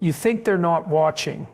You think they're not watching.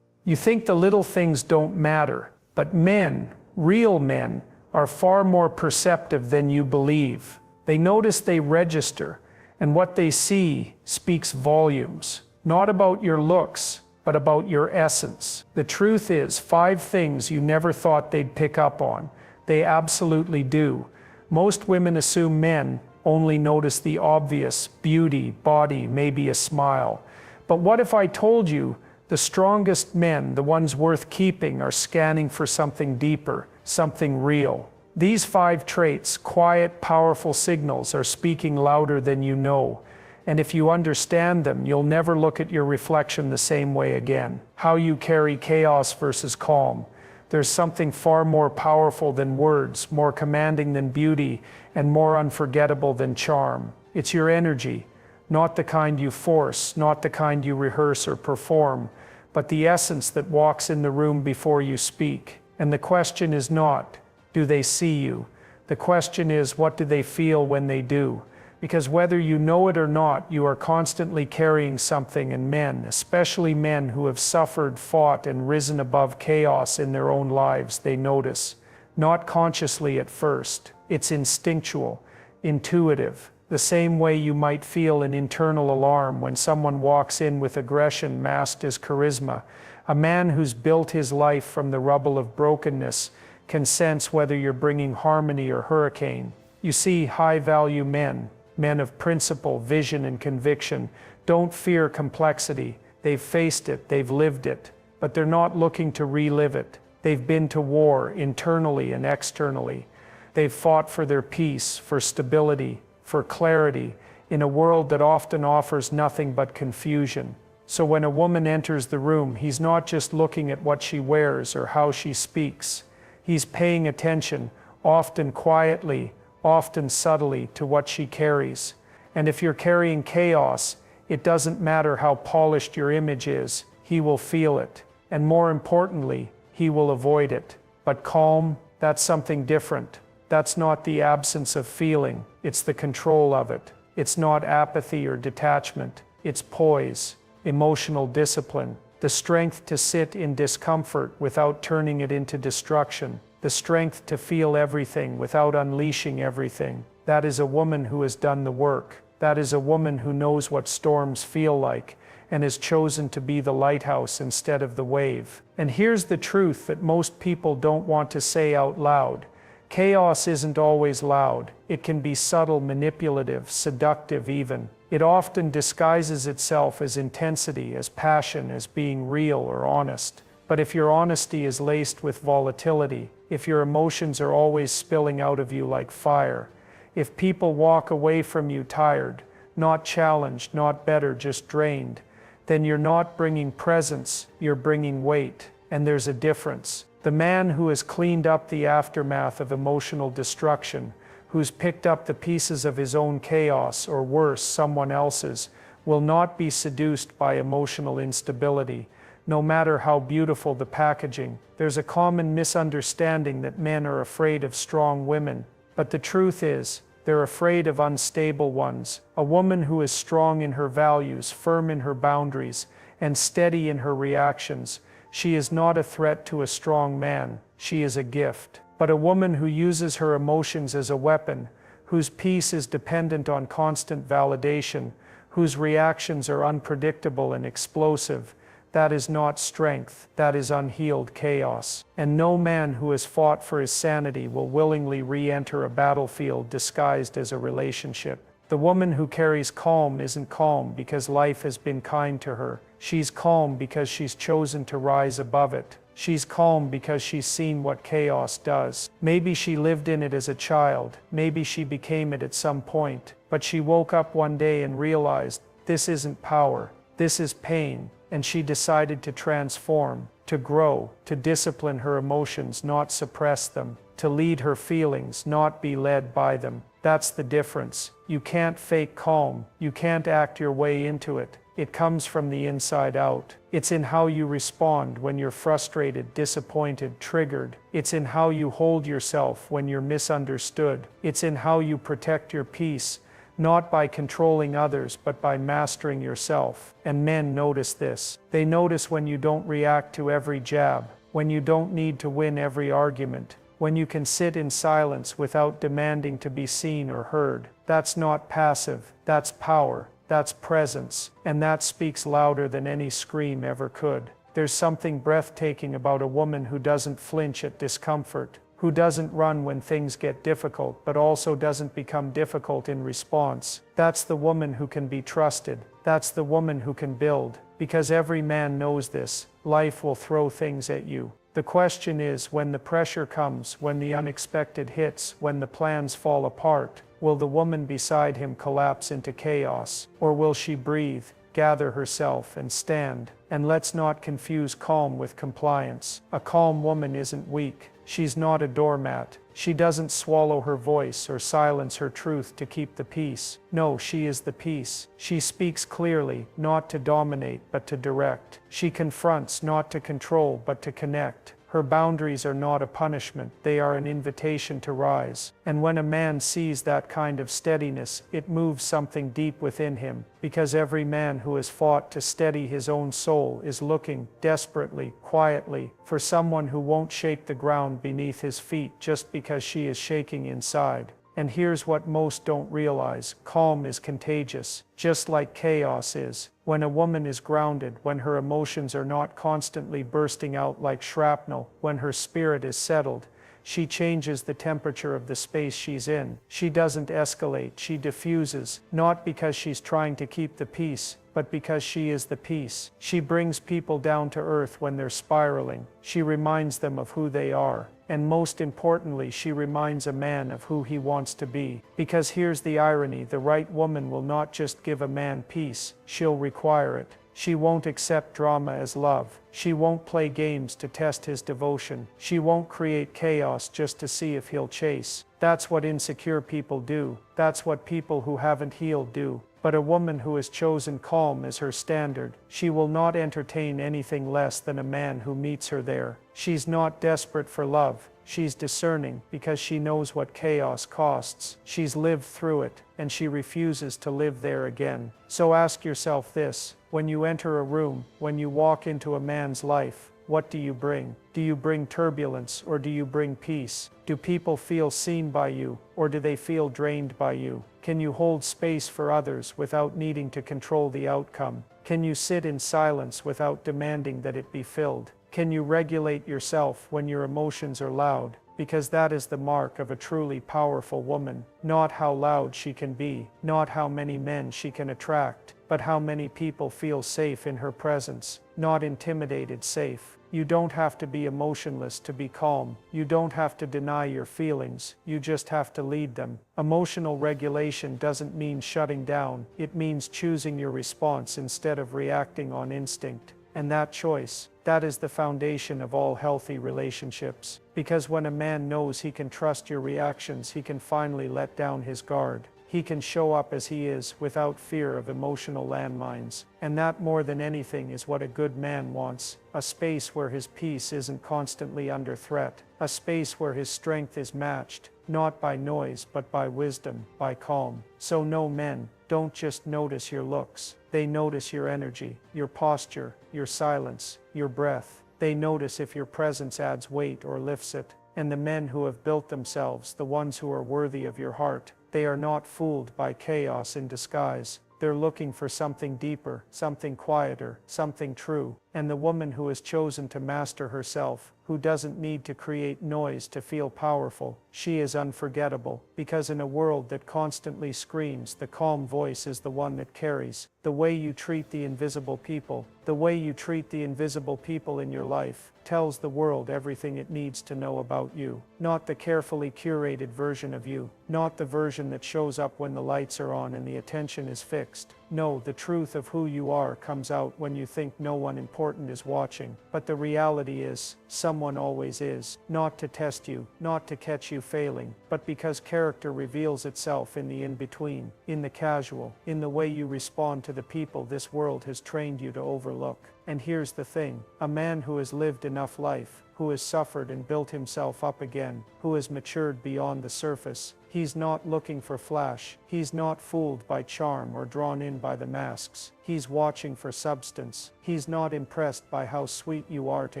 You think the little things don't matter. But men, real men, are far more perceptive than you believe. They notice, they register, and what they see speaks volumes. Not about your looks, but about your essence. The truth is, 5 things you never thought they'd pick up on. They absolutely do. Most women assume men only notice the obvious: beauty, body, maybe a smile. But what if I told you the strongest men, the ones worth keeping, are scanning for something deeper, something real? These 5 traits, quiet, powerful signals, are speaking louder than you know. And if you understand them, you'll never look at your reflection the same way again. How you carry chaos versus calm. There's something far more powerful than words, more commanding than beauty, and more unforgettable than charm. It's your energy, not the kind you force, not the kind you rehearse or perform, but the essence that walks in the room before you speak. And the question is not, do they see you? The question is, what do they feel when they do? Because whether you know it or not, you are constantly carrying something, and men, especially men who have suffered, fought, and risen above chaos in their own lives, they notice. Not consciously at first. It's instinctual, intuitive, the same way you might feel an internal alarm when someone walks in with aggression masked as charisma. A man who's built his life from the rubble of brokenness can sense whether you're bringing harmony or hurricane. You see, high-value men, men of principle, vision, and conviction, don't fear complexity. They've faced it, they've lived it, but they're not looking to relive it. They've been to war, internally and externally. They've fought for their peace, for stability, for clarity, in a world that often offers nothing but confusion. So when a woman enters the room, he's not just looking at what she wears or how she speaks. He's paying attention, often quietly, often subtly, to what she carries. And if you're carrying chaos, it doesn't matter how polished your image is, he will feel it. And more importantly, he will avoid it. But calm, that's something different. That's not the absence of feeling, it's the control of it. It's not apathy or detachment, it's poise, emotional discipline, the strength to sit in discomfort without turning it into destruction, the strength to feel everything without unleashing everything. That is a woman who has done the work. That is a woman who knows what storms feel like and has chosen to be the lighthouse instead of the wave. And here's the truth that most people don't want to say out loud. Chaos isn't always loud. It can be subtle, manipulative, seductive even. It often disguises itself as intensity, as passion, as being real or honest. But if your honesty is laced with volatility, if your emotions are always spilling out of you like fire, if people walk away from you tired, not challenged, not better, just drained, then you're not bringing presence, you're bringing weight. And there's a difference. The man who has cleaned up the aftermath of emotional destruction, who's picked up the pieces of his own chaos, or worse, someone else's, will not be seduced by emotional instability, no matter how beautiful the packaging. There's a common misunderstanding that men are afraid of strong women, but the truth is, they're afraid of unstable ones. A woman who is strong in her values, firm in her boundaries, and steady in her reactions, she is not a threat to a strong man, she is a gift. But a woman who uses her emotions as a weapon, whose peace is dependent on constant validation, whose reactions are unpredictable and explosive, that is not strength, that is unhealed chaos. And no man who has fought for his sanity will willingly re-enter a battlefield disguised as a relationship. The woman who carries calm isn't calm because life has been kind to her. She's calm because she's chosen to rise above it. She's calm because she's seen what chaos does. Maybe she lived in it as a child. Maybe she became it at some point. But she woke up one day and realized, this isn't power, this is pain. And she decided to transform, to grow, to discipline her emotions, not suppress them, to lead her feelings, not be led by them. That's the difference. You can't fake calm. You can't act your way into it. It comes from the inside out. It's in how you respond when you're frustrated, disappointed, triggered. It's in how you hold yourself when you're misunderstood. It's in how you protect your peace, not by controlling others, but by mastering yourself. And men notice this. They notice when you don't react to every jab, when you don't need to win every argument, when you can sit in silence without demanding to be seen or heard. That's not passive, that's power, that's presence, and that speaks louder than any scream ever could. There's something breathtaking about a woman who doesn't flinch at discomfort, who doesn't run when things get difficult, but also doesn't become difficult in response. That's the woman who can be trusted. That's the woman who can build. Because every man knows this, life will throw things at you. The question is, when the pressure comes, when the unexpected hits, when the plans fall apart, will the woman beside him collapse into chaos, or will she breathe, gather herself, and stand? And let's not confuse calm with compliance. A calm woman isn't weak. She's not a doormat. She doesn't swallow her voice or silence her truth to keep the peace. No, she is the peace. She speaks clearly, not to dominate, but to direct. She confronts, not to control, but to connect. Her boundaries are not a punishment, they are an invitation to rise. And when a man sees that kind of steadiness, it moves something deep within him, because every man who has fought to steady his own soul is looking, desperately, quietly, for someone who won't shake the ground beneath his feet just because she is shaking inside. And here's what most don't realize: calm is contagious, just like chaos is. When a woman is grounded, when her emotions are not constantly bursting out like shrapnel, when her spirit is settled, she changes the temperature of the space she's in. She doesn't escalate, she diffuses, not because she's trying to keep the peace, but because she is the peace. She brings people down to earth when they're spiraling. She reminds them of who they are. And most importantly, she reminds a man of who he wants to be. Because here's the irony: the right woman will not just give a man peace, she'll require it. She won't accept drama as love. She won't play games to test his devotion. She won't create chaos just to see if he'll chase. That's what insecure people do. That's what people who haven't healed do. But a woman who has chosen calm as her standard, she will not entertain anything less than a man who meets her there. She's not desperate for love. She's discerning, because she knows what chaos costs. She's lived through it, and she refuses to live there again. So ask yourself this: when you enter a room, when you walk into a man's life, what do you bring? Do you bring turbulence, or do you bring peace? Do people feel seen by you, or do they feel drained by you? Can you hold space for others without needing to control the outcome? Can you sit in silence without demanding that it be filled? Can you regulate yourself when your emotions are loud? Because that is the mark of a truly powerful woman. Not how loud she can be, not how many men she can attract, but how many people feel safe in her presence, not intimidated, safe. You don't have to be emotionless to be calm. You don't have to deny your feelings. You just have to lead them. Emotional regulation doesn't mean shutting down. It means choosing your response instead of reacting on instinct. And that choice, that is the foundation of all healthy relationships. Because when a man knows he can trust your reactions, he can finally let down his guard. He can show up as he is without fear of emotional landmines. And that, more than anything, is what a good man wants. A space where his peace isn't constantly under threat. A space where his strength is matched, not by noise, but by wisdom, by calm. So no, men don't just notice your looks. They notice your energy, your posture, your silence, your breath. They notice if your presence adds weight or lifts it. And the men who have built themselves, the ones who are worthy of your heart, they are not fooled by chaos in disguise. They're looking for something deeper, something quieter, something true. And the woman who has chosen to master herself, who doesn't need to create noise to feel powerful, she is unforgettable. Because in a world that constantly screams, the calm voice is the one that carries. The way you treat the invisible people, the way you treat the invisible people in your life, tells the world everything it needs to know about you. Not the carefully curated version of you, not the version that shows up when the lights are on and the attention is fixed. No, the truth of who you are comes out when you think no one important is watching. But the reality is, someone always is. Not to test you, not to catch you failing, but because character reveals itself in the in-between, in the casual, in the way you respond to the people this world has trained you to overlook. And here's the thing: a man who has lived enough life, who has suffered and built himself up again, who has matured beyond the surface. He's not looking for flash. He's not fooled by charm or drawn in by the masks. He's watching for substance. He's not impressed by how sweet you are to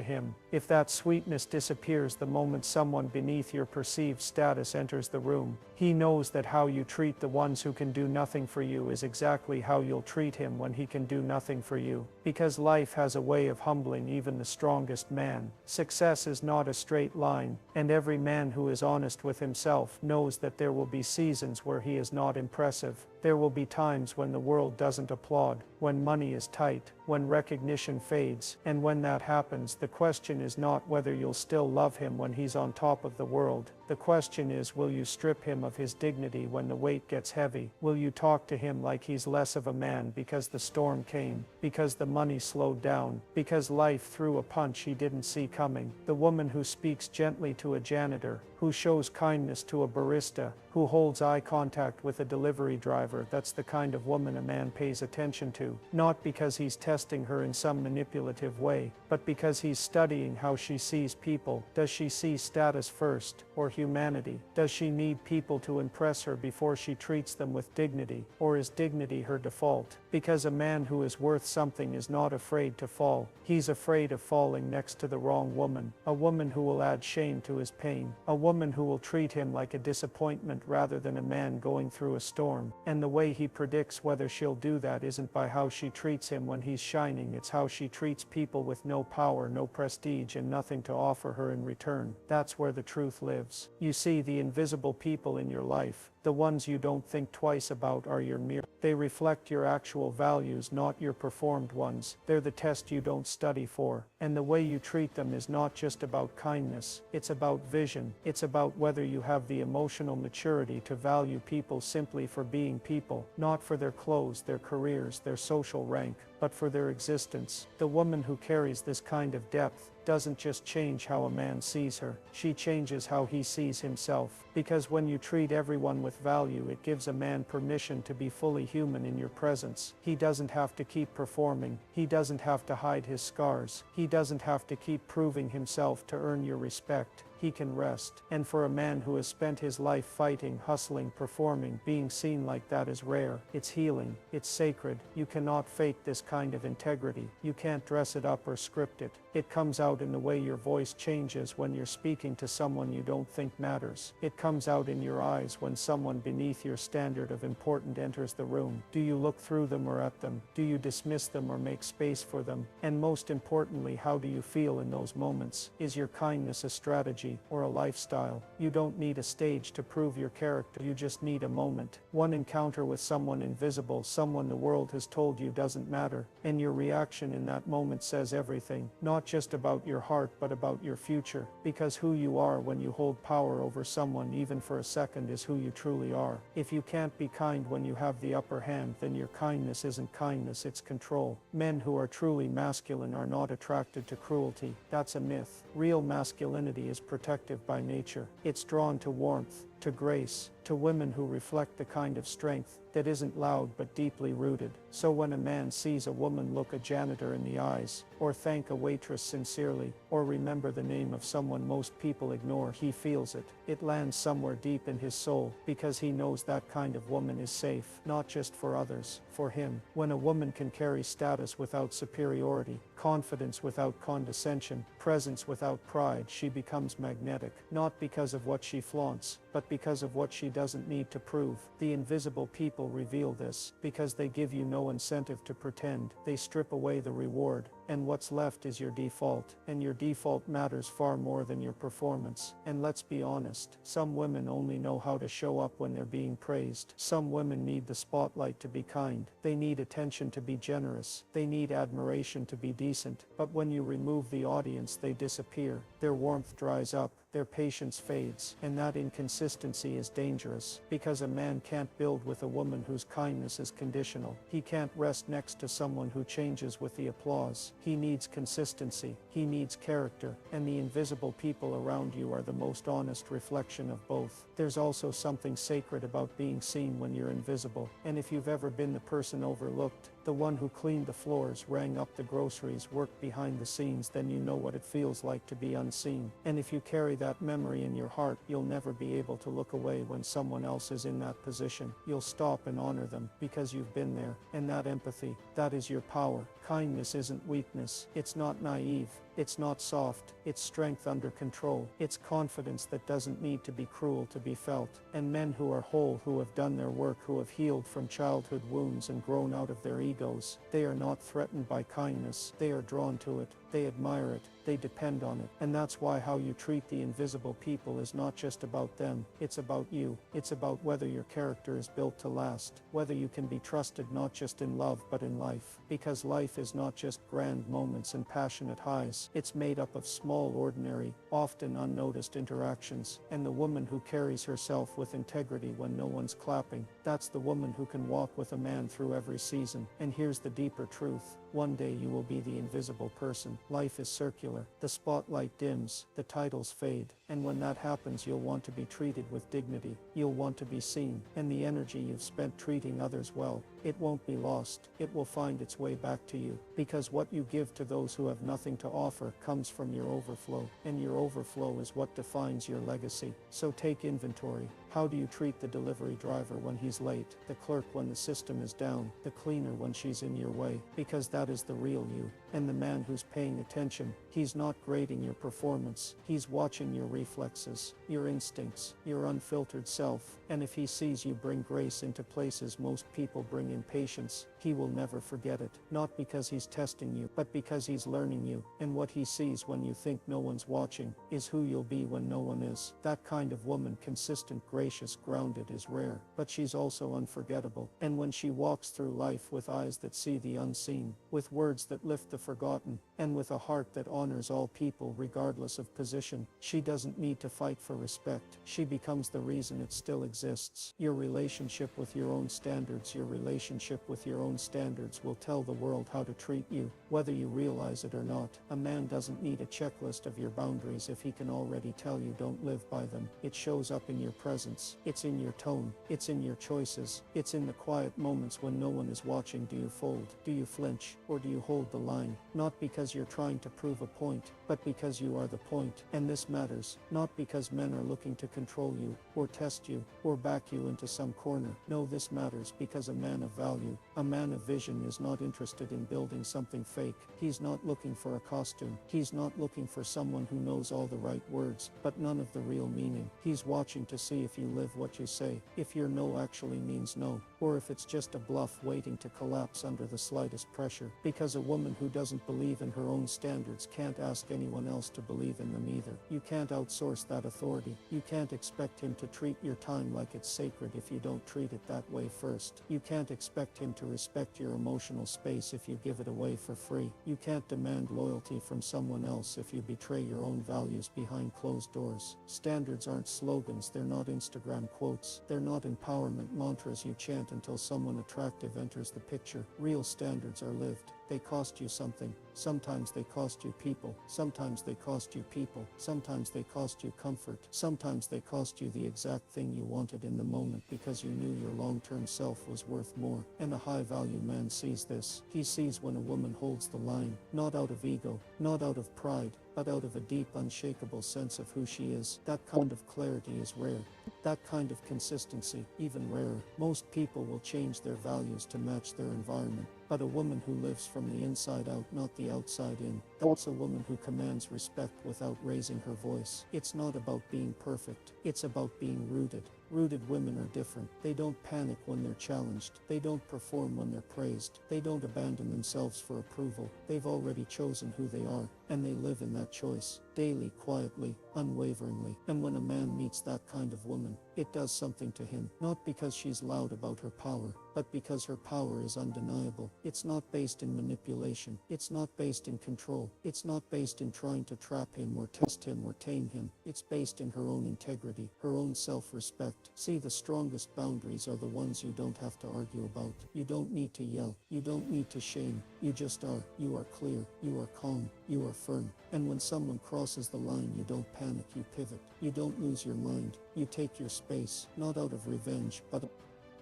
him. If that sweetness disappears the moment someone beneath your perceived status enters the room, he knows that how you treat the ones who can do nothing for you is exactly how you'll treat him when he can do nothing for you. Because life has a way of humbling even the strongest man. Success is not a straight line, and every man who is honest with himself knows that there will be seasons where he is not impressive. There will be times when the world doesn't applaud, when money is tight, when recognition fades, and when that happens, the question is not whether you'll still love him when he's on top of the world. The question is, will you strip him of his dignity when the weight gets heavy? Will you talk to him like he's less of a man because the storm came, because the money slowed down, because life threw a punch he didn't see coming? The woman who speaks gently to a janitor, who shows kindness to a barista, who holds eye contact with a delivery driver, that's the kind of woman a man pays attention to, not because he's testing her in some manipulative way, but because he's studying how she sees people. Does she see status first, or humanity? Does she need people to impress her before she treats them with dignity, or is dignity her default? Because a man who is worth something is not afraid to fall. He's afraid of falling next to the wrong woman, a woman who will add shame to his pain, a woman who will treat him like a disappointment rather than a man going through a storm. And the way he predicts whether she'll do that isn't by how she treats him when he's shining, it's how she treats people with no power, no prestige, and nothing to offer her in return. That's where the truth lives. You see, the invisible people in your life, the ones you don't think twice about, are your mirror. They reflect your actual values, not your performed ones. They're the test you don't study for. And the way you treat them is not just about kindness, it's about vision. It's about whether you have the emotional maturity to value people simply for being people, not for their clothes, their careers, their social rank, but for their existence. The woman who carries this kind of depth doesn't just change how a man sees her, she changes how he sees himself. Because when you treat everyone with value, it gives a man permission to be fully human in your presence. He doesn't have to keep performing, he doesn't have to hide his scars, he doesn't have to keep proving himself to earn your respect. He can rest. And for a man who has spent his life fighting, hustling, performing, being seen like that is rare. It's healing. It's sacred. You cannot fake this kind of integrity. You can't dress it up or script it. It comes out in the way your voice changes when you're speaking to someone you don't think matters. It comes out in your eyes when someone beneath your standard of important enters the room. Do you look through them or at them? Do you dismiss them or make space for them? And most importantly, how do you feel in those moments? Is your kindness a strategy or a lifestyle? You don't need a stage to prove your character, you just need a moment. One encounter with someone invisible, someone the world has told you doesn't matter, and your reaction in that moment says everything, not just about your heart but about your future, because who you are when you hold power over someone even for a second is who you truly are. If you can't be kind when you have the upper hand, then your kindness isn't kindness, it's control. Men who are truly masculine are not attracted to cruelty. That's a myth. Real masculinity is protective by nature. It's drawn to warmth, to grace, to women who reflect the kind of strength that isn't loud but deeply rooted. So when a man sees a woman look a janitor in the eyes, or thank a waitress sincerely, or remember the name of someone most people ignore, he feels it. It lands somewhere deep in his soul, because he knows that kind of woman is safe, not just for others, for him. When a woman can carry status without superiority, confidence without condescension, presence without pride, she becomes magnetic, not because of what she flaunts, but because of what she doesn't need to prove. The invisible people reveal this, because they give you no incentive to pretend. They strip away the reward, and what's left is your default, and your default matters far more than your performance. And let's be honest, some women only know how to show up when they're being praised. Some women need the spotlight to be kind. They need attention to be generous. They need admiration to be decent. But when you remove the audience, they disappear. Their warmth dries up. Their patience fades, and that inconsistency is dangerous, because a man can't build with a woman whose kindness is conditional. He can't rest next to someone who changes with the applause. He needs consistency, he needs character, and the invisible people around you are the most honest reflection of both. There's also something sacred about being seen when you're invisible, and if you've ever been the person overlooked, The one who cleaned the floors, rang up the groceries, worked behind the scenes, then you know what it feels like to be unseen. And if you carry that memory in your heart, you'll never be able to look away when someone else is in that position. You'll stop and honor them because you've been there. And that empathy, that is your power. Kindness isn't weakness. It's not naive. It's not soft. It's strength under control. It's confidence that doesn't need to be cruel to be felt. And men who are whole, who have done their work, who have healed from childhood wounds and grown out of their egos, they are not threatened by kindness. They are drawn to it. They admire it. They depend on it. And that's why how you treat the invisible people is not just about them. It's about you. It's about whether your character is built to last, whether you can be trusted not just in love but in life. Because life is not just grand moments and passionate highs. It's made up of small, ordinary, often unnoticed interactions. And the woman who carries herself with integrity when no one's clapping, that's the woman who can walk with a man through every season. And here's the deeper truth. One day you will be the invisible person. Life is circular. The spotlight dims, the titles fade, and when that happens you'll want to be treated with dignity. You'll want to be seen, and the energy you've spent treating others well, it won't be lost. It will find its way back to you, because what you give to those who have nothing to offer comes from your overflow, and your overflow is what defines your legacy. So take inventory. How do you treat the delivery driver when he's late, the clerk when the system is down, the cleaner when she's in your way? Because that is the real you. And the man who's paying attention, he's not grading your performance. He's watching your reflexes, your instincts, your unfiltered self. And if he sees you bring grace into places most people bring impatience, he will never forget it. Not because he's testing you, but because he's learning you. And what he sees when you think no one's watching is who you'll be when no one is. That kind of woman, consistent, gracious, grounded, is rare, but she's also unforgettable. And when she walks through life with eyes that see the unseen, with words that lift the forgotten, and with a heart that honors all people regardless of position, she doesn't need to fight for respect. She becomes the reason it still exists. Your relationship with your own standards, your relationship with your own standards will tell the world how to treat you, whether you realize it or not. A man doesn't need a checklist of your boundaries if he can already tell you don't live by them. It shows up in your presence. It's in your tone. It's in your choices. It's in the quiet moments when no one is watching. Do you fold? Do you flinch? Or do you hold the line? Not because you're trying to prove a point, but because you are the point. And this matters, not because men are looking to control you, or test you, or back you into some corner. No, this matters because a man of value, a man of vision is not interested in building something fake. He's not looking for a costume. He's not looking for someone who knows all the right words, but none of the real meaning. He's watching to see if you live what you say, if your no actually means no, or if it's just a bluff waiting to collapse under the slightest pressure. Because a woman who doesn't believe in her own standards can't ask anyone else to believe in them either. You can't outsource that authority. You can't expect him to treat your time like it's sacred if you don't treat it that way first. You can't expect him to respect your emotional space if you give it away for free. You can't demand loyalty from someone else if you betray your own values behind closed doors. Standards aren't slogans, they're not Instagram quotes. They're not empowerment mantras you chant until someone attractive enters the picture. Real standards are lived. They cost you something. Sometimes they cost you people. Sometimes they cost you people. Sometimes they cost you comfort. Sometimes they cost you the exact thing you wanted in the moment because you knew your long-term self was worth more. And a high-value man sees this. He sees when a woman holds the line, not out of ego, not out of pride, but out of a deep, unshakable sense of who she is. That kind of clarity is rare. That kind of consistency, even rarer. Most people will change their values to match their environment, but a woman who lives from the inside out, not the outside in, that's a woman who commands respect without raising her voice. It's not about being perfect. It's about being rooted. Rooted women are different. They don't panic when they're challenged. They don't perform when they're praised. They don't abandon themselves for approval. They've already chosen who they are, and they live in that choice, daily, quietly, unwaveringly. And when a man meets that kind of woman, it does something to him, not because she's loud about her power, but because her power is undeniable. It's not based in manipulation. It's not based in control. It's not based in trying to trap him or test him or tame him. It's based in her own integrity, her own self-respect. See, the strongest boundaries are the ones you don't have to argue about. You don't need to yell. You don't need to shame. You just are. You are clear. You are calm. You are firm. And when someone crosses the line, you don't panic. You pivot. You don't lose your mind. You take your space, not out of revenge, but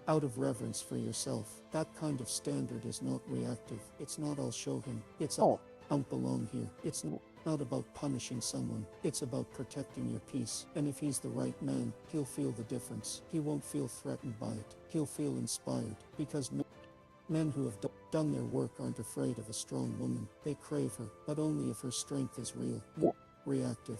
out of reverence for yourself. That kind of standard is not reactive. It's not "I'll show him." It's "I don't belong here." It's not about punishing someone. It's about protecting your peace. And if he's the right man, he'll feel the difference. He won't feel threatened by it. He'll feel inspired. Because men who have done their work aren't afraid of a strong woman. They crave her, but only if her strength is real. Reactive,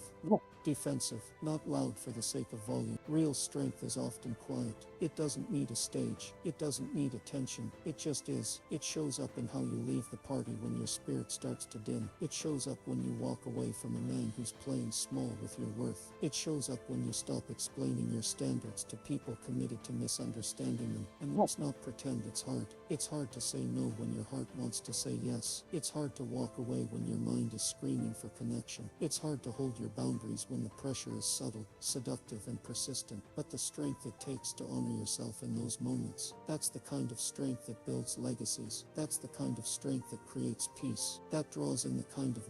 defensive, not loud for the sake of volume. Real strength is often quiet. It doesn't need a stage. It doesn't need attention. It just is. It shows up in how you leave the party when your spirit starts to dim. It shows up when you walk away from a man who's playing small with your worth. It shows up when you stop explaining your standards to people committed to misunderstanding them. And let's not pretend it's hard. It's hard to say no when your heart wants to say yes. It's hard to walk away when your mind is screaming for connection. It's hard to hold your boundaries when the pressure is subtle, seductive, and persistent. But the strength it takes to honor yourself in those moments, that's the kind of strength that builds legacies. That's the kind of strength that creates peace. That draws in the kind of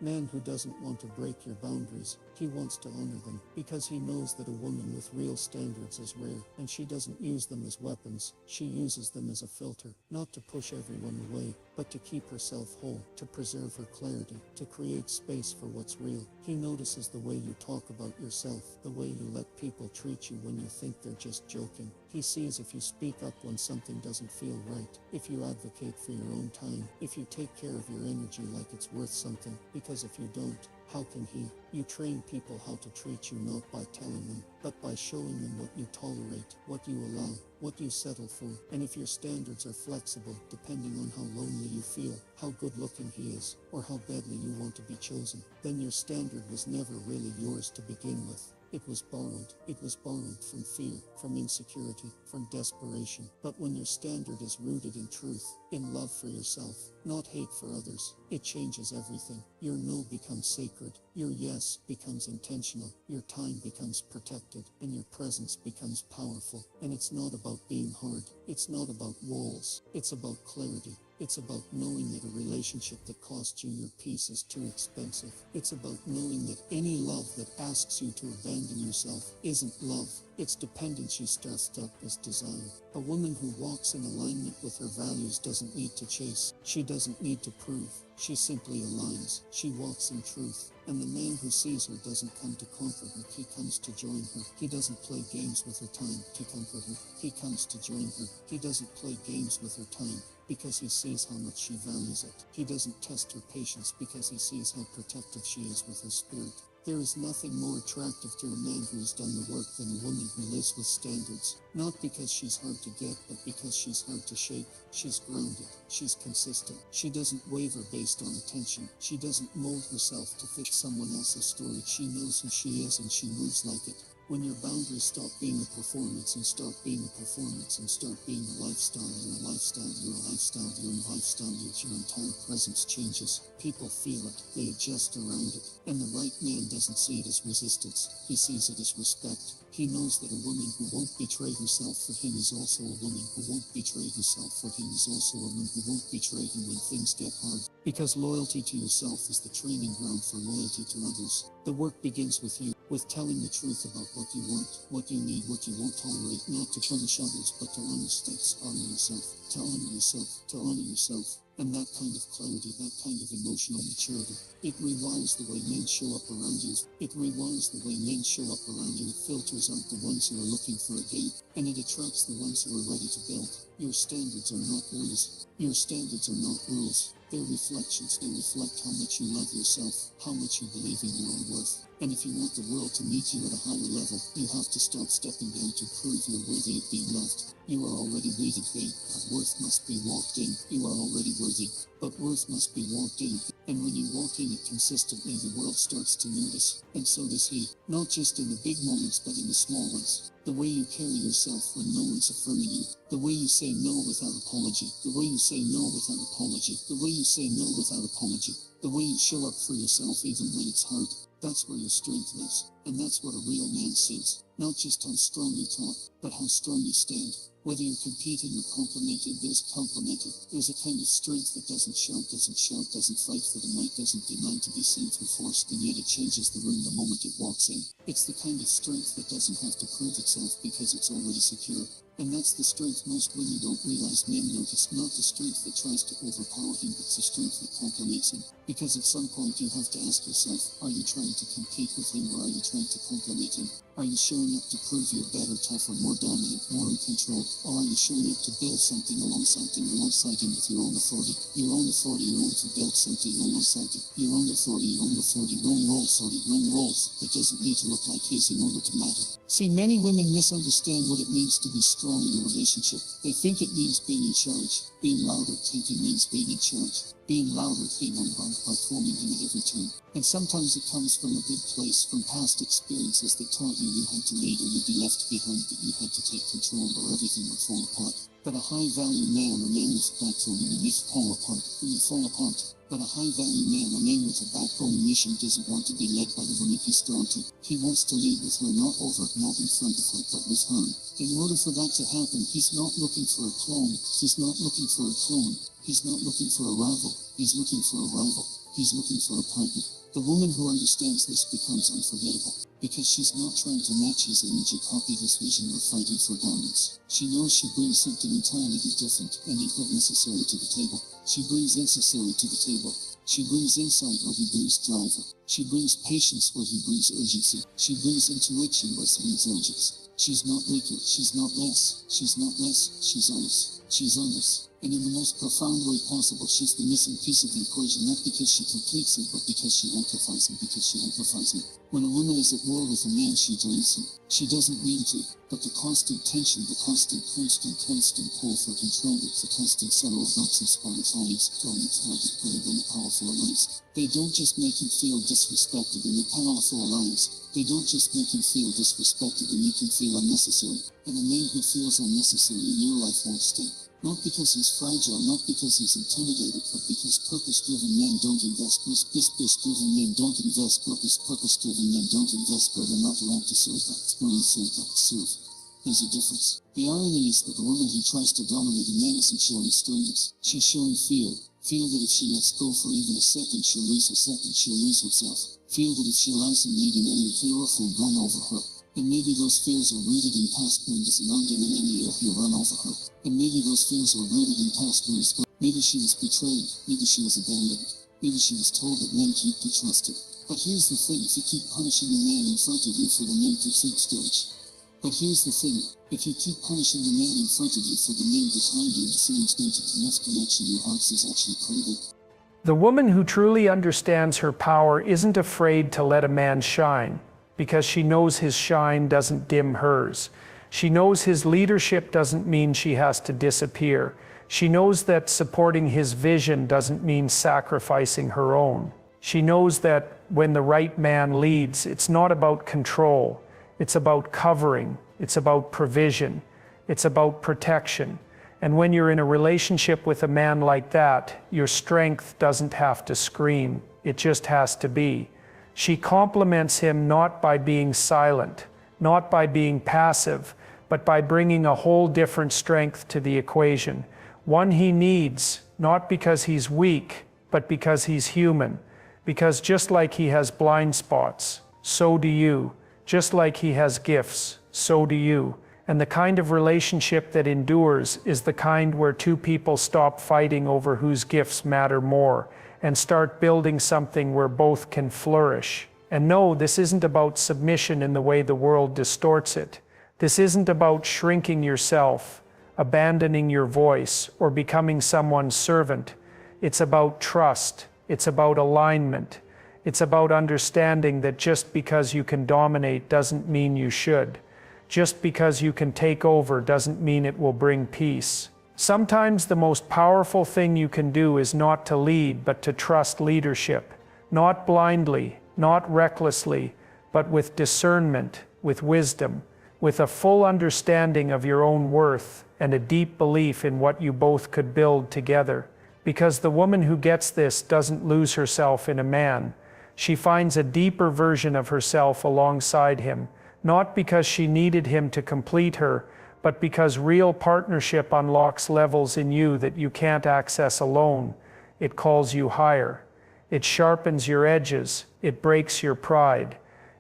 man who doesn't want to break your boundaries. He wants to honor them, because he knows that a woman with real standards is rare, and she doesn't use them as weapons. She uses them as a filter, not to push everyone away, but to keep herself whole, to preserve her clarity, to create space for what's real. He notices the way you talk about yourself, the way you let people treat you when you think they're just joking. He sees if you speak up when something doesn't feel right, if you advocate for your own time, if you take care of your energy like it's worth something, because if you don't, how can he? You train people how to treat you not by telling them, but by showing them what you tolerate, what you allow, what you settle for. And if your standards are flexible, depending on how lonely you feel, how good looking he is, or how badly you want to be chosen, then your standard was never really yours to begin with. It was borrowed. It was borrowed from fear, from insecurity, from desperation. But when your standard is rooted in truth, in love for yourself, not hate for others, it changes everything. Your no becomes sacred. Your yes becomes intentional. Your time becomes protected. And your presence becomes powerful. And it's not about being hard. It's not about walls. It's about clarity. It's about knowing that a relationship that costs you your peace is too expensive. It's about knowing that any love that asks you to abandon yourself isn't love. It's dependency dressed up as desire. A woman who walks in alignment with her values doesn't need to chase. She doesn't need to prove. She simply aligns. She walks in truth. And the man who sees her doesn't come to conquer her. He comes to join her. He doesn't play games with her time to conquer her. He comes to join her. He doesn't play games with her time because he sees how much she values it. He doesn't test her patience because he sees how protective she is with her spirit. There is nothing more attractive to a man who has done the work than a woman who lives with standards. Not because she's hard to get, but because she's hard to shake. She's grounded. She's consistent. She doesn't waver based on attention. She doesn't mold herself to fit someone else's story. She knows who she is and she moves like it. When your boundaries stop being a performance and start being a performance and start being a lifestyle, you're a lifestyle, you're a lifestyle, you're a lifestyle, your entire presence changes. People feel it, they adjust around it. And the right man doesn't see it as resistance, he sees it as respect. He knows that a woman who won't betray herself for him is also a woman who won't betray herself for him is also a woman who won't betray him when things get hard. Because loyalty to yourself is the training ground for loyalty to others. The work begins with you, with telling the truth about what you want, what you need, what you won't tolerate, not to punish others, but to honor yourself, to honor yourself, to honor yourself. And that kind of clarity, that kind of emotional maturity, it rewires the way men show up around you. It rewires the way men show up around you. It filters out the ones who are looking for a date, and it attracts the ones who are ready to build. Your standards are not rules. Your standards are not rules. They're reflections. They reflect how much you love yourself, how much you believe in your own worth. And if you want the world to meet you at a higher level, you have to stop stepping down to prove you're worthy of being loved. You are already weighted vain. Worth must be walked in. You are already worthy, but worth must be walked in. And when you walk in it consistently, the world starts to notice. And so does he. Not just in the big moments, but in the small ones. The way you carry yourself when no one's affirming you. The way you say no without apology. The way you say no without apology. The way you say no without apology. The way you show up for yourself even when it's hard. That's where your strength lives. And that's what a real man sees. Not just how strong you talk, but how strong you stand. Whether you're competing or complimented, there's a kind of strength that doesn't shout, doesn't fight for the mic, doesn't demand to be seen through force, and yet it changes the room the moment it walks in. It's the kind of strength that doesn't have to prove itself because it's already secure. And that's the strength most women don't realize men notice, not the strength that tries to overpower him, but the strength that complements him. Because at some point you have to ask yourself, are you trying to compete with him or are you trying to complement him? Are you showing up to prove you're better, tougher, more dominant, more in control? Or are you showing up to build something alongside him with your own authority? Your own authority, your own to build something alongside him. Your own authority, wrong roles. It doesn't need to look like his in order to matter. See, many women misunderstand what it means to be strong in a relationship. They think it means being in charge. Being louder thinking means being in charge. Being louder, being unbound by forming him at every turn. And sometimes it comes from a good place, from past experiences that taught you had to lead or you'd be left behind, that you had to take control or everything would fall apart. But a high-value man, a man with a backbone, when you fall apart. But a high-value man, a man with a backbone and mission, doesn't want to be led by the woman he's drawn to. He wants to lead with her, not over, not in front of her, but with her. In order for that to happen, he's not looking for a clone. He's not looking for a rival. He's looking for a rival. He's looking for a partner. The woman who understands this becomes unforgettable, because she's not trying to match his energy, copy his vision, or fighting for dominance. She knows she brings something entirely different and equal necessary to the table. She brings necessary to the table. She brings insight where he brings drive. She brings patience where he brings urgency. She brings intuition where he needs urgency. She's not weaker, she's not less, she's honest. She's honest. And in the most profound way possible, she's the missing piece of the equation, not because she completes it, but because she amplifies him. When a woman is at war with a man, she drains him. She doesn't mean to, but the constant tension, the constant pull for control, the constant subtle evokes inspired volumes, throwing its heavy, critical, and powerful alliance. They don't just make him feel disrespected in a powerful alliance. They don't just make him feel disrespected and make him feel unnecessary. And a man who feels unnecessary in your life won't stay. Not because he's fragile, not because he's intimidated, but because purpose-driven men don't invest. Purpose-driven men don't invest. Purpose-driven men don't invest where they're not allowed to serve. Serve. There's a difference. The irony is that the woman who tries to dominate a man isn't showing sternness. She's showing fear. Feel that if she lets go for even a second, she'll lose herself. Feel that if she allows him lead an enemy hero, he'll run over her. And maybe those fears are rooted in past wounds, and under an enemy he'll run over her. And maybe those fears are rooted in past wounds. Maybe she was betrayed. Maybe she was abandoned. Maybe she was told that men can't be trusted. But here's the thing, if you keep punishing the man in front of you for the men behind you, the same extent of enough connection your hearts is actually credible. The woman who truly understands her power isn't afraid to let a man shine, because she knows his shine doesn't dim hers. She knows his leadership doesn't mean she has to disappear. She knows that supporting his vision doesn't mean sacrificing her own. She knows that when the right man leads, it's not about control. It's about covering. It's about provision. It's about protection. And when you're in a relationship with a man like that, your strength doesn't have to scream. It just has to be. She compliments him not by being silent, not by being passive, but by bringing a whole different strength to the equation. One he needs, not because he's weak, but because he's human. Because just like he has blind spots, so do you. Just like he has gifts, so do you. And the kind of relationship that endures is the kind where two people stop fighting over whose gifts matter more and start building something where both can flourish. And no, this isn't about submission in the way the world distorts it. This isn't about shrinking yourself, abandoning your voice, or becoming someone's servant. It's about trust. It's about alignment. It's about understanding that just because you can dominate doesn't mean you should. Just because you can take over doesn't mean it will bring peace. Sometimes the most powerful thing you can do is not to lead, but to trust leadership. Not blindly, not recklessly, but with discernment, with wisdom, with a full understanding of your own worth and a deep belief in what you both could build together. Because the woman who gets this doesn't lose herself in a man. She finds a deeper version of herself alongside him, not because she needed him to complete her, but because real partnership unlocks levels in you that you can't access alone. It calls you higher. It sharpens your edges. It breaks your pride.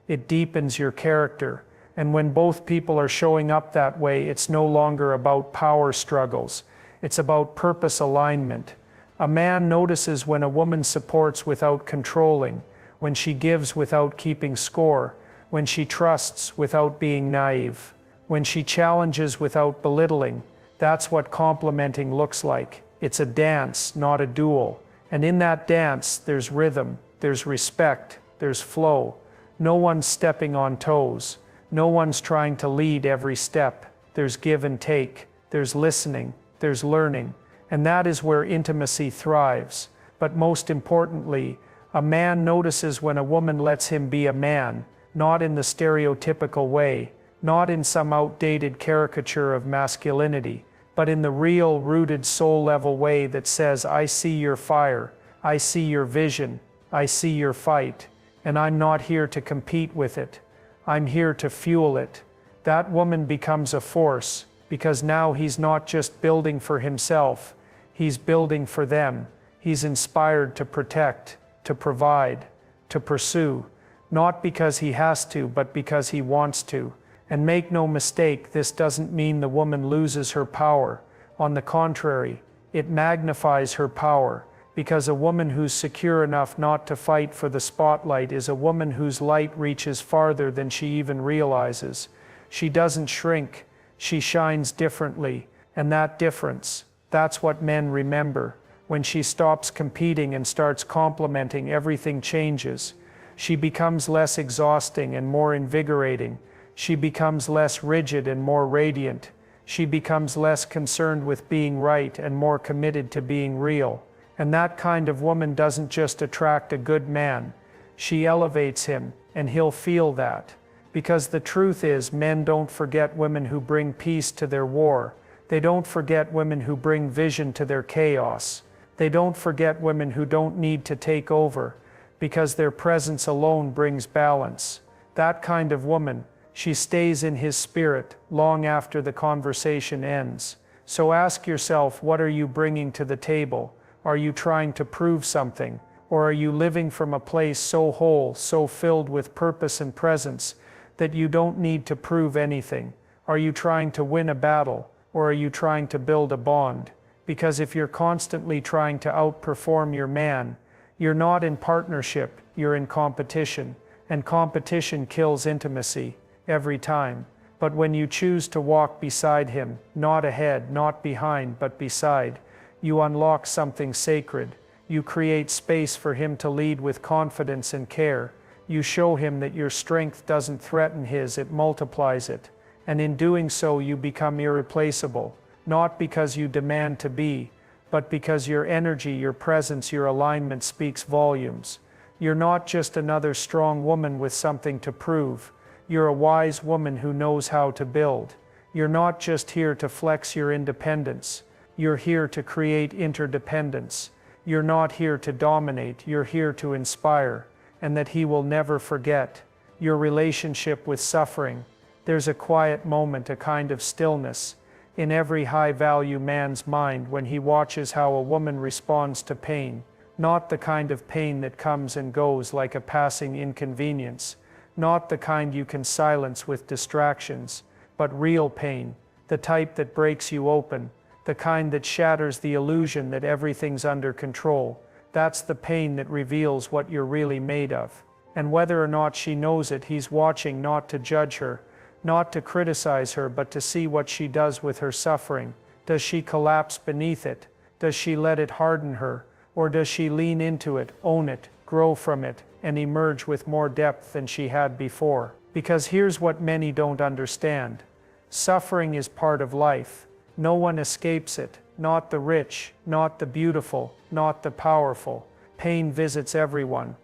It deepens your character. And when both people are showing up that way, it's no longer about power struggles. It's about purpose alignment. A man notices when a woman supports without controlling, when she gives without keeping score, when she trusts without being naive, when she challenges without belittling. That's what complementing looks like. It's a dance, not a duel. And in that dance, there's rhythm, there's respect, there's flow. No one's stepping on toes. No one's trying to lead every step. There's give and take. There's listening. There's learning. And that is where intimacy thrives. But most importantly, a man notices when a woman lets him be a man, not in the stereotypical way, not in some outdated caricature of masculinity, but in the real, rooted, soul-level way that says, I see your fire, I see your vision, I see your fight, and I'm not here to compete with it. I'm here to fuel it. That woman becomes a force, because now he's not just building for himself, he's building for them. He's inspired to protect, to provide, to pursue, not because he has to, but because he wants to. And make no mistake, this doesn't mean the woman loses her power. On the contrary, it magnifies her power, because a woman who's secure enough not to fight for the spotlight is a woman whose light reaches farther than she even realizes. She doesn't shrink, she shines differently, and that difference, that's what men remember. When she stops competing and starts complementing, everything changes. She becomes less exhausting and more invigorating. She becomes less rigid and more radiant. She becomes less concerned with being right and more committed to being real. And that kind of woman doesn't just attract a good man. She elevates him, and he'll feel that. Because the truth is, men don't forget women who bring peace to their war. They don't forget women who bring vision to their chaos. They don't forget women who don't need to take over, because their presence alone brings balance. That kind of woman, she stays in his spirit long after the conversation ends. So ask yourself, what are you bringing to the table? Are you trying to prove something? Or are you living from a place so whole, so filled with purpose and presence, that you don't need to prove anything? Are you trying to win a battle? Or are you trying to build a bond? Because if you're constantly trying to outperform your man, you're not in partnership, you're in competition. And competition kills intimacy, every time. But when you choose to walk beside him, not ahead, not behind, but beside, you unlock something sacred. You create space for him to lead with confidence and care. You show him that your strength doesn't threaten his, it multiplies it. And in doing so, you become irreplaceable, not because you demand to be, but because your energy, your presence, your alignment speaks volumes. You're not just another strong woman with something to prove. You're a wise woman who knows how to build. You're not just here to flex your independence. You're here to create interdependence. You're not here to dominate, you're here to inspire, and that he will never forget. Your relationship with suffering. There's a quiet moment, a kind of stillness, in every high-value man's mind when he watches how a woman responds to pain. Not the kind of pain that comes and goes like a passing inconvenience. Not the kind you can silence with distractions, but real pain, the type that breaks you open, the kind that shatters the illusion that everything's under control. That's the pain that reveals what you're really made of. And whether or not she knows it, he's watching, not to judge her, not to criticize her, but to see what she does with her suffering. Does she collapse beneath it? Does she let it harden her? Or does she lean into it, own it, grow from it, and emerge with more depth than she had before? Because here's what many don't understand. Suffering is part of life. No one escapes it, not the rich, not the beautiful, not the powerful. Pain visits everyone.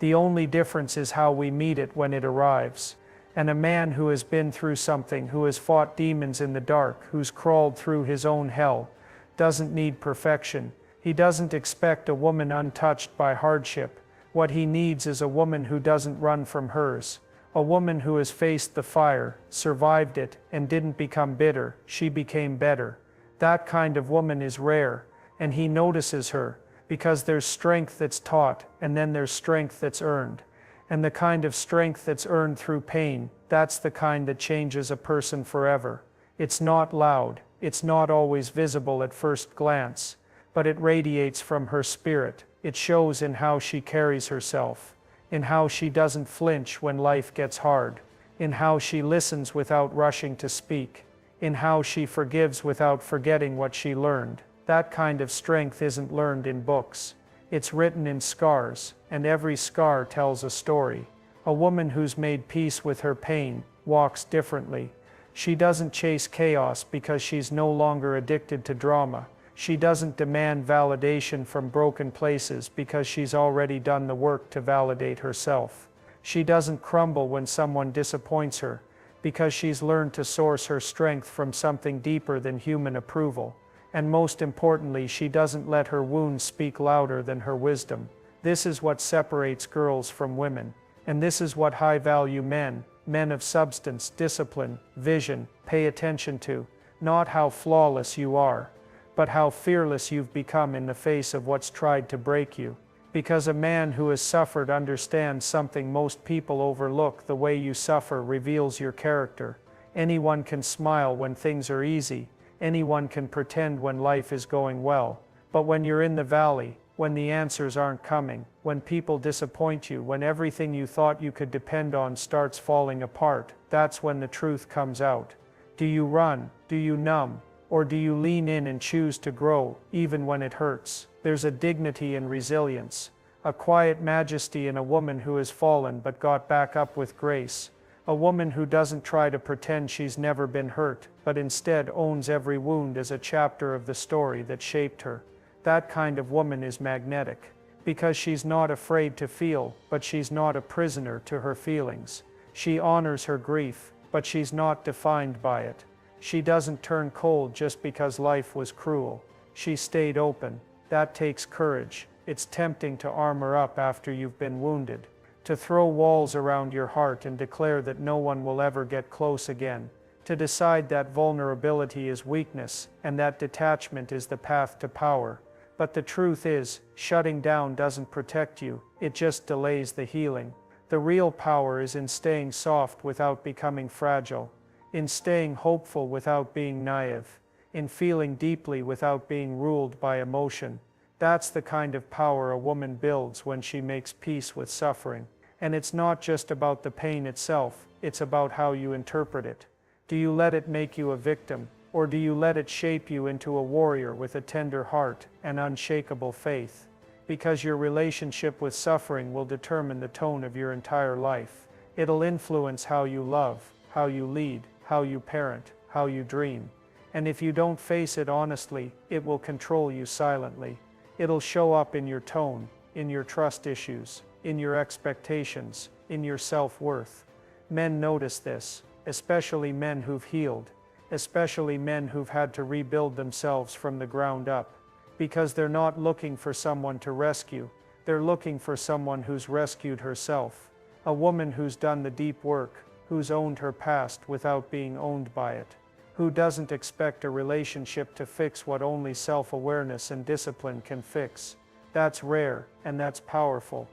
The only difference is how we meet it when it arrives. And a man who has been through something, who has fought demons in the dark, who's crawled through his own hell, doesn't need perfection. He doesn't expect a woman untouched by hardship. What he needs is a woman who doesn't run from hers, A woman who has faced the fire, survived it, and didn't become bitter, she became better. That kind of woman is rare, and he notices her, because there's strength that's taught, and then there's strength that's earned. And the kind of strength that's earned through pain, that's the kind that changes a person forever. It's not loud, it's not always visible at first glance, but it radiates from her spirit. It shows in how she carries herself, in how she doesn't flinch when life gets hard, in how she listens without rushing to speak, in how she forgives without forgetting what she learned. That kind of strength isn't learned in books. It's written in scars, and every scar tells a story. A woman who's made peace with her pain walks differently. She doesn't chase chaos because she's no longer addicted to drama. She doesn't demand validation from broken places because she's already done the work to validate herself. She doesn't crumble when someone disappoints her because she's learned to source her strength from something deeper than human approval. And most importantly, she doesn't let her wounds speak louder than her wisdom. This is what separates girls from women. And this is what high-value men of substance, discipline, vision, pay attention to. Not how flawless you are, but how fearless you've become in the face of what's tried to break you. Because a man who has suffered understands something most people overlook. The way you suffer reveals your character. Anyone can smile when things are easy. Anyone can pretend when life is going well. But when you're in the valley, when the answers aren't coming, when people disappoint you, when everything you thought you could depend on starts falling apart, that's when the truth comes out. Do you run? Do you numb? Or do you lean in and choose to grow, even when it hurts? There's a dignity in resilience, a quiet majesty in a woman who has fallen but got back up with grace. A woman who doesn't try to pretend she's never been hurt, but instead owns every wound as a chapter of the story that shaped her. That kind of woman is magnetic, because she's not afraid to feel, but she's not a prisoner to her feelings. She honors her grief, but she's not defined by it. She doesn't turn cold just because life was cruel. She stayed open. That takes courage. It's tempting to armor up after you've been wounded, to throw walls around your heart and declare that no one will ever get close again, to decide that vulnerability is weakness and that detachment is the path to power. But the truth is, shutting down doesn't protect you, it just delays the healing. The real power is in staying soft without becoming fragile, in staying hopeful without being naive, in feeling deeply without being ruled by emotion. That's the kind of power a woman builds when she makes peace with suffering. And it's not just about the pain itself, it's about how you interpret it. Do you let it make you a victim, or do you let it shape you into a warrior with a tender heart and unshakable faith? Because your relationship with suffering will determine the tone of your entire life. It'll influence how you love, how you lead, how you parent, how you dream. And if you don't face it honestly, it will control you silently. It'll show up in your tone, in your trust issues, in your expectations, in your self-worth. Men notice this, especially men who've healed, especially men who've had to rebuild themselves from the ground up. Because they're not looking for someone to rescue, they're looking for someone who's rescued herself. A woman who's done the deep work, who's owned her past without being owned by it, who doesn't expect a relationship to fix what only self-awareness and discipline can fix. That's rare, and that's powerful.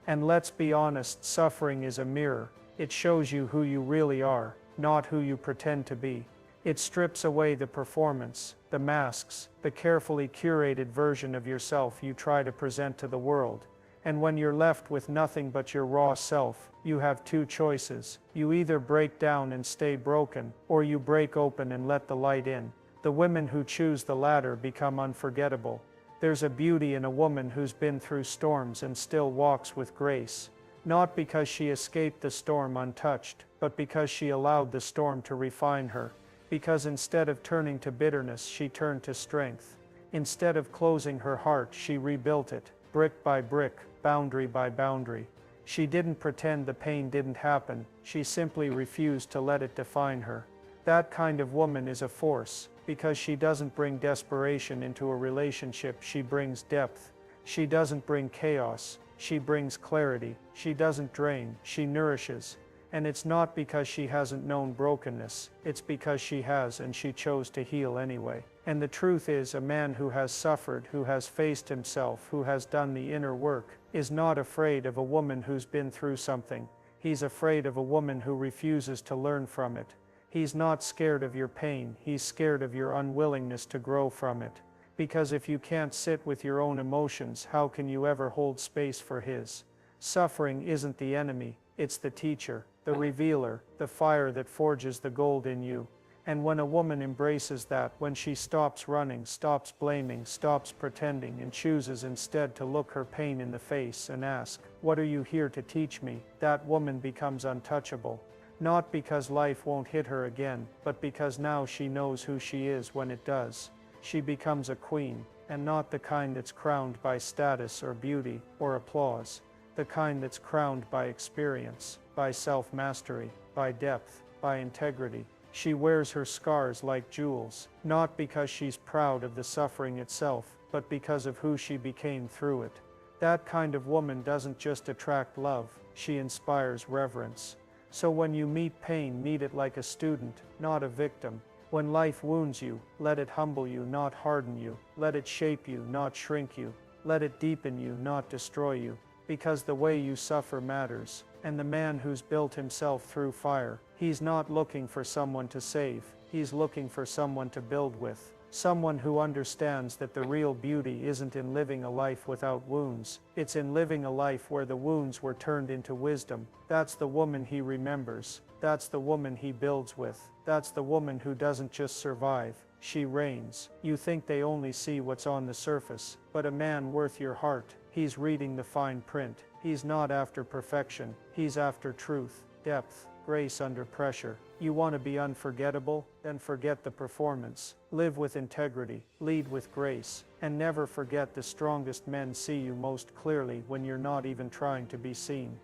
And let's be honest, suffering is a mirror. It shows you who you really are, not who you pretend to be. It strips away the performance, the masks, the carefully curated version of yourself you try to present to the world. And when you're left with nothing but your raw self, you have two choices. You either break down and stay broken, or you break open and let the light in. The women who choose the latter become unforgettable. There's a beauty in a woman who's been through storms and still walks with grace. Not because she escaped the storm untouched, but because she allowed the storm to refine her. Because instead of turning to bitterness, she turned to strength. Instead of closing her heart, she rebuilt it, brick by brick, boundary by boundary. She didn't pretend the pain didn't happen, she simply refused to let it define her. That kind of woman is a force, because she doesn't bring desperation into a relationship, she brings depth. She doesn't bring chaos, she brings clarity. She doesn't drain, she nourishes. And it's not because she hasn't known brokenness, it's because she has, and she chose to heal anyway. And the truth is, a man who has suffered, who has faced himself, who has done the inner work, is not afraid of a woman who's been through something. He's afraid of a woman who refuses to learn from it. He's not scared of your pain, he's scared of your unwillingness to grow from it. Because if you can't sit with your own emotions, how can you ever hold space for his? Suffering isn't the enemy, it's the teacher, the revealer, the fire that forges the gold in you. And when a woman embraces that, when she stops running, stops blaming, stops pretending, and chooses instead to look her pain in the face and ask, "What are you here to teach me?" that woman becomes untouchable. Not because life won't hit her again, but because now she knows who she is when it does. She becomes a queen, and not the kind that's crowned by status or beauty or applause. The kind that's crowned by experience, by self-mastery, by depth, by integrity. She wears her scars like jewels, not because she's proud of the suffering itself, but because of who she became through it. That kind of woman doesn't just attract love, she inspires reverence. So when you meet pain, meet it like a student, not a victim. When life wounds you, let it humble you, not harden you. Let it shape you, not shrink you. Let it deepen you, not destroy you. Because the way you suffer matters. And the man who's built himself through fire, he's not looking for someone to save, he's looking for someone to build with. Someone who understands that the real beauty isn't in living a life without wounds, it's in living a life where the wounds were turned into wisdom. That's the woman he remembers. That's the woman he builds with. That's the woman who doesn't just survive, she reigns. You think they only see what's on the surface, but a man worth your heart, he's reading the fine print. He's not after perfection, he's after truth, depth, grace under pressure. You want to be unforgettable? Then forget the performance. Live with integrity, lead with grace, and never forget the strongest men see you most clearly when you're not even trying to be seen.